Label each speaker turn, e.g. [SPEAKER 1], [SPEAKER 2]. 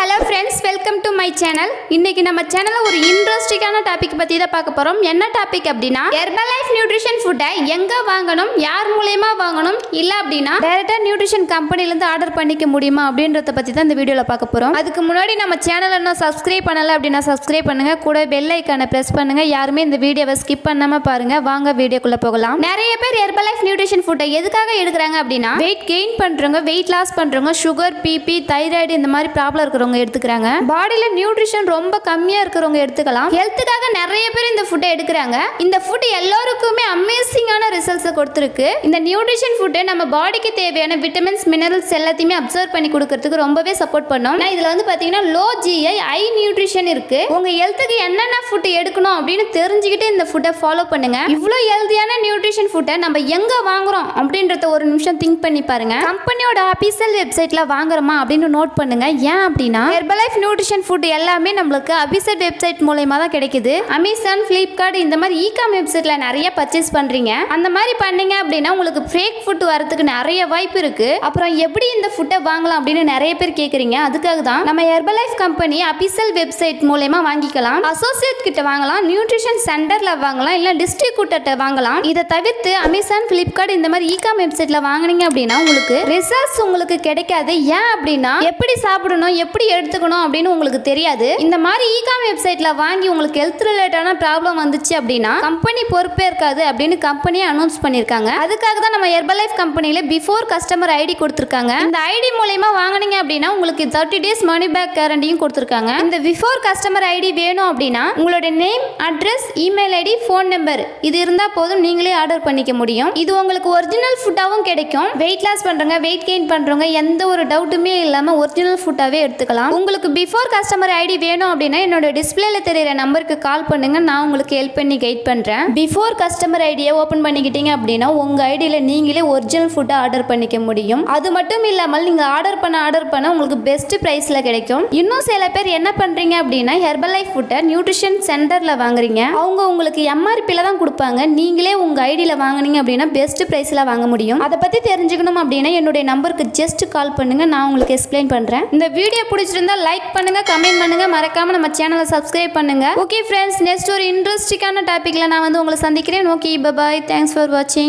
[SPEAKER 1] Hello friends, welcome to my channel. இன்னைக்கு நம்ம சேனல்ல ஒரு இன்ட்ரெஸ்டிங்கான டாபிக் பத்தி தான் பார்க்க போறோம். என்ன டாபிக் அப்படின்னா, ஹெர்பலைஃப் நியூட்ரிஷன் ஃபுட்டை எங்க வாங்கணும், யார் மூலமா வாங்கணும், இல்ல அப்படின்னா டைரக்டா நியூட்ரிஷன் கம்பெனில இருந்து ஆர்டர் பண்ணிக்க முடியுமா அப்படின்றத பத்தி தான் இந்த வீடியோல பார்க்க போறோம். அதுக்கு முன்னாடி நம்ம சேனலை இன்னும் சப்ஸ்கிரைப் பண்ணல அப்படின்னா சப்ஸ்கிரைப் பண்ணுங்க, கூட பெல் ஐகானை பிரஸ் பண்ணுங்க. யாருமே இந்த வீடியோவை ஸ்கிப் பண்ணாம பாருங்க. வாங்க வீடியோக்குள்ள போகலாம். நிறைய பேர் ஹெர்பலைஃப் நியூட்ரிஷன் ஃபுட்டை எதுக்காக எடுக்கிறாங்க அப்படின்னா, வெயிட் கெயின் பண்றவங்க, வெயிட் லாஸ் பண்றவங்க, சுகர், பிபி, தைராய்டு இந்த மாதிரி ப்ராப்ளம் இருக்கிறவங்க எடுத்துக்கிறாங்க. பாடியில நியூட்ரிஷன் ரொம்ப கம்மியா இருக்கிறவங்க எடுத்துக்கலாம். ஹெல்த்துக்காக நிறைய பேர் இந்த ஃபுட்டை எடுக்கிறாங்க. இந்த ஃபுட் எல்லாருக்குமே அமேசிங்கான ரிசல்ட்ஸ் கொடுத்துருக்கு. இந்த நியூட்ரிஷன் ஃபுட் நம்ம பாடிக்கு தேவையான விட்டமின்ஸ், மினரல்ஸ் எல்லாத்தையுமே அப்சர்வ் பண்ணி கொடுக்கிறதுக்கு ரொம்பவே சப்போர்ட் பண்ணும். இதுல வந்து பாத்தீங்கன்னா லோ ஜிஐ, ஹை நியூட்ரிஷன் இருக்கு. உங்க ஹெல்த்துக்கு என்னென்ன ஃபுட் எடுக்கணும் அப்படின்னு தெரிஞ்சுக்கிட்டு இந்த ஃபுட்டை ஃபாலோ பண்ணுங்க. இவ்வளவு ஹெல்தியான நியூட்ரிஷன் ஃபுட்டை நம்ம எங்க வாங்குறோம் அப்படின்றத ஒரு நிமிஷம் திங்க் பண்ணி பாருங்க. கம்பெனியோட அபிஷியல் வெப்சைட்ல வாங்குறோமா அப்படின்னு நோட் பண்ணுங்க. ஏன் அப்படின்னா, ஹெர்பலைஃப் நியூட்ரிஷன் ஃபுட் எல்லாமே நம்மளுக்கு அபிஷியல் வெப்சைட் மூலமா தான் கிடைக்குது. அமேசான், ஃபிளிப்கார்ட் இந்த மாதிரி இ-காம் வெப்சைட்ல நிறைய பர்ச்சேஸ் பண்றீங்க. அந்த மாதிரி பண்ணீங்க அப்படின்னா உங்களுக்கு ஃபேக் ஃபுட் வரதுக்கு நிறைய வாய்ப்பு இருக்கு. அப்புறம் எப்படி இந்த ஃபுட்டை வாங்கலாம் அப்படின்னு நிறைய பேர் கேக்குறீங்க. அதுக்காக தான் நம்ம ஹெர்பலைஃப் கம்பெனி அபிஷியல் வெப்சைட் மூலமா வாங்கிக்கலாம். அசோசியேட் கிட்ட வாங்கலாம், நியூட்ரிஷன் சென்டர்ல வாங்கலாம், இல்ல டிஸ்ட்ரிபியூட்டர்ட்ட வாங்கலாம். இதை தவிர்த்து அமேசான், ஃபிளிப்கார்ட் இந்த மாதிரி இ-காம் வெப்சைட்ல வாங்குனீங்க அப்படின்னா உங்களுக்கு ரிசல்ட்ஸ் உங்களுக்கு கிடைக்காது. ஏன் அப்படின்னா, எப்படி சாப்பிடணும், எப்படி எடுத்துக்கணும் அப்படின்னு உங்களுக்கு தெரியாது. இந்த மாதிரி இ-காம் வெப்சைட்ல வாங்கி உங்களுக்கு ஹெல்த் ரிலேட்டடான ப்ராப்ளம் வந்துச்சு அப்படின்னா கம்பெனி பொறுப்பே இருக்காது அப்படின்னு கம்பெனியே அனௌன்ஸ் பண்ணிருக்காங்க. அதுக்காக தான் நம்ம ஹெர்பலைஃப் கம்பெனில பிஃபோர் கஸ்டமர் ஐடி கொடுத்திருக்காங்க. இந்த ஐடி மூலமா வாங்குனீங்க அப்படின்னா உங்களுக்கு 30 days மணி பேக் கேரண்டியும் கொடுத்திருக்காங்க. இந்த பிஃபோர் கஸ்டமர் ஐடி வேணும் அப்படின்னா உங்களோட name, address, email ID, phone number இது இருந்தா போதும், நீங்களே ஆர்டர் பண்ணிக்க முடியும். இது உங்களுக்கு ஒரிஜினல் ஃபுட்டாவும் கிடைக்கும். வெயிட் லாஸ் பண்றவங்க, வெயிட் கெயின் பண்றவங்க எந்த ஒரு டவுட்டுமே இல்லாம ஒரிஜினல் ஃபுட்டாவே எடுத்துக்கலாம். உங்களுக்கு பிஃபோர் கஸ்டமர் ஐடி வேணும் அப்படின்னா என்னோட டிஸ்பிளேல தெரியுற நம்பருக்கு கால் பண்ணுங்க. நான் உங்களுக்கு ஹெல்ப் பண்ணி கைட் பண்றேன். பிஃபோர் கஸ்டமர் ஐடியை ஓபன் பண்ணிக்கிட்டீங்க அப்படின்னா உங்க ஐடியில நீங்களே ஒரிஜினல் ஃபுட்டை ஆர்டர் பண்ணிக்க முடியும். அது மட்டும் இல்லாமல் நீங்க ஆர்டர் பண்ண உங்களுக்கு பெஸ்ட் பிரைஸ்ல கிடைக்கும். இன்னும் சில பேர் என்ன பண்றீங்க அப்படின்னா, ஹெர்பலைஃப் ஃபுட்டை நியூட்ரிஷன் சென்டர்ல வாங்குறீங்க. அவங்க உங்களுக்கு எம்ஆர்பில தான் கொடுப்பாங்க. நீங்களே உங்க ஐடியில வாங்குனீங்க அப்படின்னா பெஸ்ட் பிரைஸ்ல வாங்க முடியும். அதை பத்தி தெரிஞ்சுக்கணும் அப்படின்னா என்னுடைய நம்பருக்கு ஜஸ்ட் கால் பண்ணுங்க. நான் உங்களுக்கு எக்ஸ்பிளைன் பண்றேன். இந்த வீடியோ பிடிச்சிருந்தா லைக் பண்ணுங்க, கமெண்ட் பண்ணுங்க, மறக்காம நம்ம சேனலை சப்ஸ்கிரைப் பண்ணுங்க. ஓகே ஃப்ரெண்ட்ஸ், நெக்ஸ்ட் ஒரு இன்ட்ரெஸ்டிங்கான டாபிக்ல நான் உங்களை சந்திக்கிறேன். Okay, bye bye, thanks for வாட்சிங்.